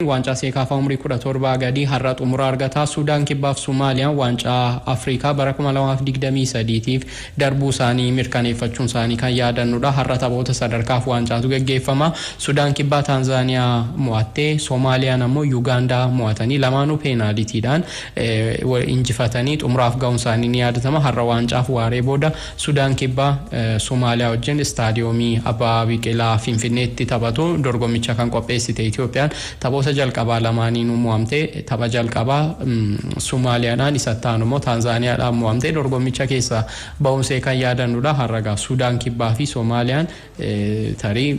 Waancaa seekaafa umrii 17 gadi har'a xumura argataa Sudaan kibbaaf Somaaliyaa waancaa Afrikaa bara 2023tiif darbuu isaanii mirkaneeffachuun isaanii kan yaadannudha. Har'a taphoota sadarkaaf waancatu gaggeeffama. Sudaan kibbaa Tanzaaniyaa mo'attee Soomaaliyaan ammoo Yuugaandaa mo'atanii lamaanuu peenaalitiidhaan injifatanii xumuraaf ga'uun isaanii ni yaadatama. Har'a waancaaf waaree booda Sudaan kibbaa Soomaaliyaa wajjin istaadiyoomii Abbaa Biqilaa Finfinneetti taphatu. Dorgommicha kan qopheessite Itoophiyaan taphoota jalqabaa lamaaniinuu mo'amtee tapha jalqabaa Somaaliyaadhaan isa ta'an immoo Tanzaaniyaadhaan mo'amtee dorgommicha keessa ba'uunsee kan yaadannudha. Har'a Sudaan kibbaa fi Soomaaliyaan tarii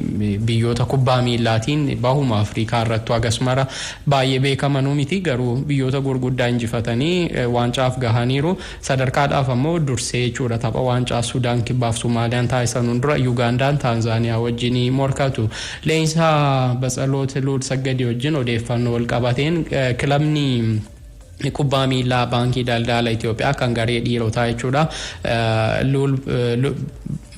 biyyoota kubbaa miilaatiin bahuma Afrikaa irratti akkasumara baay'ee beekamanuu miti garuu biyyoota gurguddaa injifatanii waancaaf gahaniiru. Sadarkaadhaaf ammoo dursee jechuudha tapha waancaa Sudaan kibbaaf Soomaaliyaan taasisan dura Yuugaandaan Tanzaaniyaa wajjin morkatu. Leensaa Batsaloot Luulsaggadi wajjin odeeffannoo wal qabateen kilabni kubbaa miilaa baankii daldala Itoophiyaa kan garee dhiirotaa jechuudha.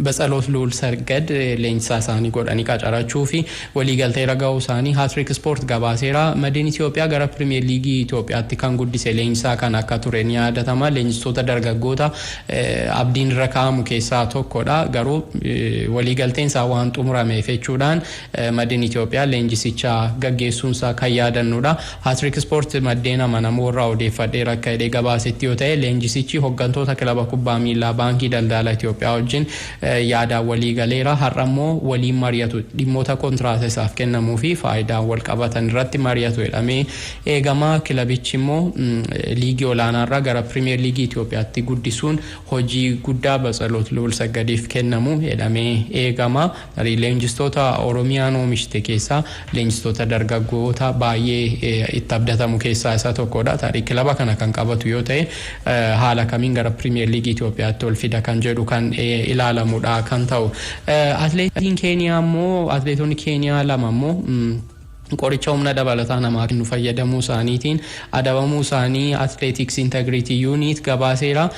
Batsaloot Luulsaggad leenjisaa isaanii godhanii qacarachuu fi waliigaltee raga'uu isaanii Hattrick Sport gabaaseera. Madiin Itoophiyaa gara Pirimeer Liigii Itoophiyaatti kan guddise leenjisaa kan akka ture ni yaadatama. Leenjistoota dargaggoota abdiin irra kaa'amu keessaa tokkodha. Garuu waliigalteen isaa waan xumurameef jechuudhaan Madiin Itoophiyaa leenjisicha gaggeessuun isaa kan yaadannudha. Hattrick Sport maddeen amanamoo irraa odeeffadhee akka hidhee gabaasetti yoo ta'e leenjisichi hooggantoota kilaba kubbaa miilaa baankii daldala Itoophiyaa wajjin yaada walii galeera. Har'ammoo waliin mari'atu dhimmoota kontiraataa isaaf kennamuu fi faayidaan wal qabatan irratti mari'atu jedhamee eegama. Kilabichi immoo liigii olaanaarraa gara Pirimeer Liigii Itoophiyaatti guddisuun hojii guddaa Batsaloot Luulsaggadiif kennamu jedhamee eegama. Leenjistoota Oromiyaan oomishte keessaa leenjistoota dargaggoota baay'ee itti abdatamu keessaa isa tokkodha. Tarii kilaba kana kan qabatu yoo ta'e haala kamiin gara Pirimeer Liigii Itoophiyaatti ol fida kan jedhu kan ilaalamu kan ta'u. Atleetiin Keeniyaa ammoo atleetonni Keeniyaa lama ammoo qoricha humna dabalataa namaa kennu fayyadamuu isaaniitiin adabamuu isaanii Athletics Integrity Unit gabaaseera.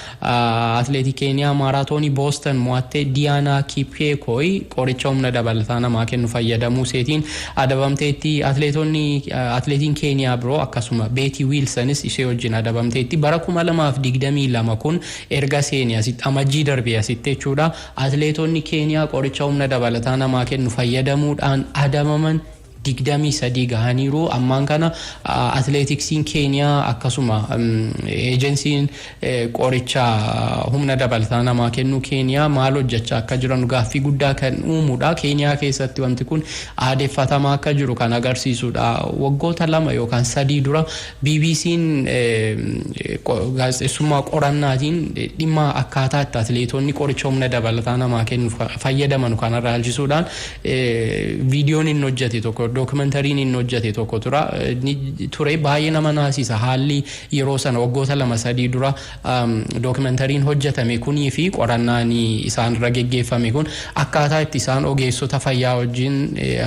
Atleetii Keeniyaa maaraatoonii Boston mo'attee Diyaanaa Kipeekooy qoricha humna dabalataa namaa kennu fayyadamuu isheetiin adabamteetti. Atleetiin Keeniyaa biroo akkasuma Beetii Wiilsanis ishee wajjin adabamteetti. Bara 2022 kun erga seenii asitti amajjii darbee asitti jechuudha. Atleetonni Keeniyaa qoricha humna dabalataa namaa kennu fayyadamuudhaan adabaman 23 gahaniiru. Ammaan kana atleetiksiin Keeniyaa akkasuma ejensiin qoricha humna dabalataa namaa kennu Keeniyaa maal hojjechaa akka jiran gaaffii guddaa kan uumudha. Keeniyaa keessatti wanti kun aadeeffatamaa akka jiru kan agarsiisudha. Waggoota 2 yookaan 3 dura BBC'n gaazexeessummaa qorannaatiin dhimma akkaataa itti atleetonni qoricha humna dabalataa namaa kennu fayyadaman kan ilaalchisuudhaan viidiyoon inni hojjete tokko dokumentariin inni hojjete tokko ture baay'ee nama naasisa. Haalli yeroo sana waggoota 2-3 dura dokumentariin hojjetame kunii fi qorannaan isaan irra geggeeffame kun akkaataa itti isaan ogeessota fayyaa wajjin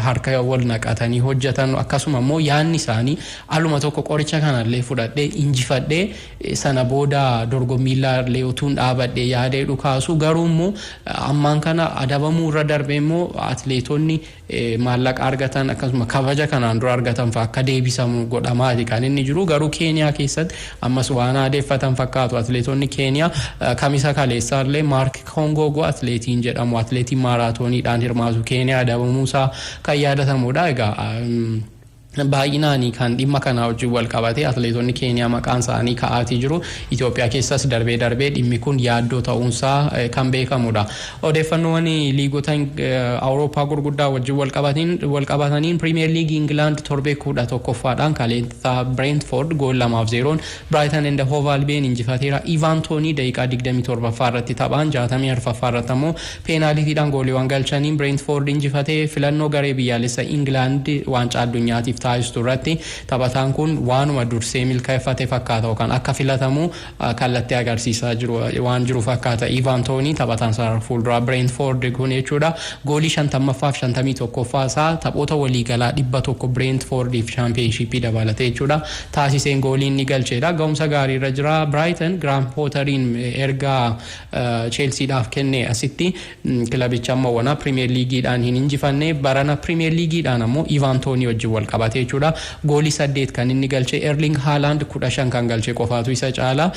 harka wal naqatanii hojjetan akkasuma immoo yaanni isaanii aluma tokko qoricha kanallee fudhadhee injifadhee sana booda dorgommiillee utuun dhaabadhee yaadee dhukaasu garuu immoo ammaan kana adabamuu irra darbee immoo atleetonni maallaqa argatan akkasuma kabaja kanaan dura argatan fa akka deebisamu godhamaati kan inni jiru. Garuu Keeniyaa keessatti ammas waan aadeeffatan fakkaatu. Atleetonni Keeniyaa kamisa kaleessaallee Maark Kongogo atleetiin jedhamu atleetiin maaraatooniidhaan hirmaatu Keeniyaa adabamuusaa kan yaadatamudha. Egaa baay'inaanii kan dhimma kana wajjin wal qabatee atleetonni Keeniyaa maqaan isaanii ka'aatii jiru. Itoophiyaa keessas darbee dhimmi kun yaaddoo ta'uunsaa kan beekamudha. Odeeffannoowwan liigota Awurooppaa gurguddaa wajjin wal qabataniin Pirimeer Liigii Ingilaand torbee 11ffaadhaan kaleessa Brentford gool 2-0 Brighton and Hove Albion injifateera. Ivan Toney daqiiqaa 27ffaa irratti taphaan 64ffaa irratti ammoo peenaalitiidhaan gooliiwwan galchaniin Brentford injifatee. Filannoo garee biyyaalessa Ingilaand waancaa addunyaatiif taasistu irratti taphataan kun waanuma dursee milkaa'effate fakkaata kan akka filatamu kallattii agarsiisaa waan jiru fakkaata. Ivan Toney taphataan sarara fuulduraa Brentford kun jechuudha. Goolii 50ffaa fi 51ffaa isaa taphoota waliigalaa 100 Brentfordiif championshipii dabalatee jechuudha taasiseen gooliin ni galcheedha. Ga'umsa gaarii irra jira. Brighton Graham Potteriin erga Chelseadhaaf kenne asitti kilabicha ammoo wana Premier Leagueidhaan hin injifanne barana Premier Leagueidhaan ammoo Ivan Toney wajjin wal qabate qabatee jechuudha. Goolii 8 kan inni galche. Erling Haaland 15 kan galche qofaatu isa caala.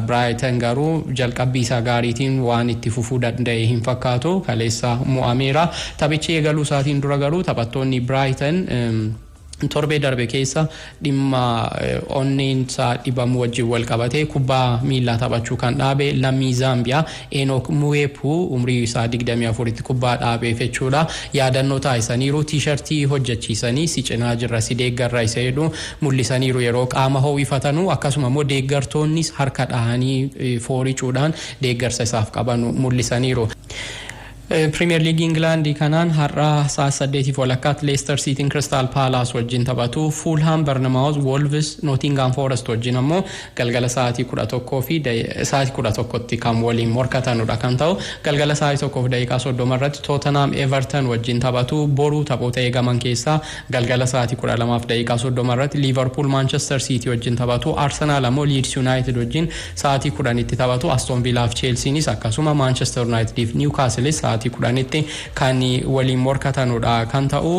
Brighton garuu jalqabbii isaa gaariitiin waan itti fufuu danda'e hin fakkaatu. Kaleessa mo'ameera. Taphichi eegaluu isaatiin dura garuu taphattoonni Brighton torbee darbe keessa dhimma onneensaa dhibamuu wajjin wal qabatee kubbaa miilaa taphachuu kan dhaabe lammii Zaambiyaa Enoch Mwepu umrii isaa 24tti kubbaa dhaabeef jechuudha. Yaadannoo taasisaniiru tiishartii hojjechiisanii si cinaa jirra si deeggarra isa jedhu mul'isaniiru yeroo qaama ho'ifatanu akkasuma immoo deeggartoonnis harka dhahanii fooricuudhaan deeggarsa isaaf qaban mul'isaniiru. Premier League England kanaan har'a sa'a 8 walakkaatti Leicester City Crystal Palace wajjin taphatu. Fulham Bournemouth Wolves Nottingham Forest wajjin ammoo galgala sa'aatii 11 fi sa'aatii 11tti kan waliin morkatanudha kan ta'u. Galgala sa'aatii 1 fi daqiiqaa 30 irratti Tottenham Everton wajjin taphatu. Boru taphoota eegaman keessaa galgala sa'aatii 12 fi daqiiqaa 30 irratti Liverpool Manchester City wajjin taphatu. Arsenal ammoo Leeds United wajjin sa'aatii 10tti taphatu. Aston Villa fi Chelseanis akkasuma Manchester United fi Newcastle sa'aatii 10tti kan waliin morkatanudha kan ta'u.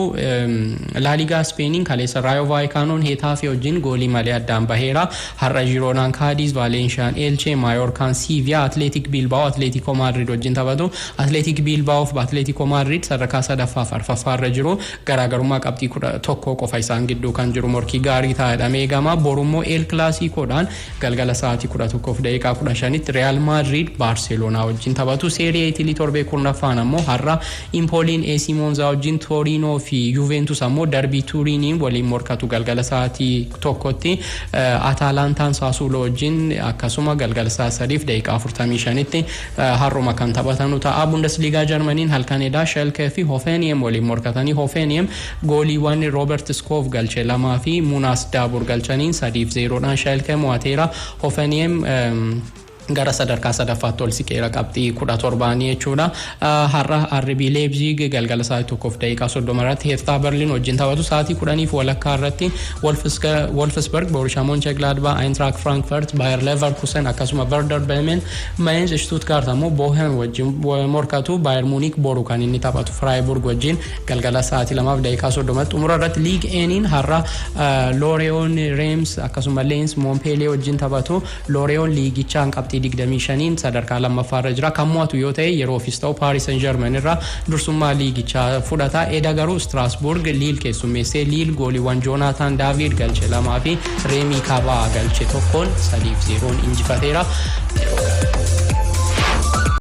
La Liga Spainin kaleessa Rayo Vallecanoon Hetafe wajjin goolii malee addaan baheera. Har'a Girona Cadiz, Valencia Elche, Mallorca Sevilla, Athletic Bilbao Atletico Madrid wajjin taphatu. Athletic Bilbao fi Atletico Madrid sadarkaa sadaffaa fi arfaffaarra jiru. Garaagarummaa qabxii 11 qofa isaan gidduu kan jiru morkii gaarii taa'edha eegama. Borummoo El Clasicoodhaan galgala sa'aatii 11 fi daqiiqaa 15tti Real Madrid Barcelona wajjin taphatu. Serie A Italy torbee kurnaffaan ammoo har'a Impoliin AC Monza wajjin Torino fi Juventus ammoo darbii Turiniin waliin morkatu galgala sa'aatii 1tti. Atalantaan Sassuolo wajjin akkasuma galgala sa'aatii 3 fi daqiiqaa 45tti har'uma kan taphatanu ta'a. Bundesliga Jarmaniin halkanedha. Schalke fi Hoffenheim waliin morkatanii Hoffenheim gooliiwwan Robert Skov galche 2 fi Munas Dabur galchaniin 3-0dhaan Schalke mo'ateera. Hoffenheim gara sadarkaa sadaffaatti ol siqeera qabxii 17 jechuudha. Har'a RB Leipzig galgala sa'aatii 1 fi daqiiqaa 30 irratti Hertha Berlin wajjin taphatu. Sa'aatii 10 fi walakkaa irratti Wolfsburg Borussia Mönchengladbach Eintracht Frankfurt Bayer Leverkusen akkasuma Werder Bremen Mainz Stuttgart ammoo Bochum wajjin morkatu. Bayern Munich boru kan inni taphatu Freiburg wajjin galgala sa'aatii 2 fi daqiiqaa 30 xumura irratti Ligue 1 har'a Lorient Reims akkasuma Lens Montpellier wajjin taphatu. Lorient liigichaan qabxii 25 sadarkaa lammaffaarra jira. Kan mo'atu yoo ta'e yeroo ofis ta'u Paris Saint-Germain irraa dursummaa liigichaa fudhata. Eda garuu Strasbourg Lille keessummeessee Lille gooliiwwan Jonathan David galche 2 fi Remy Kaba galche 1 3-0 injifateera.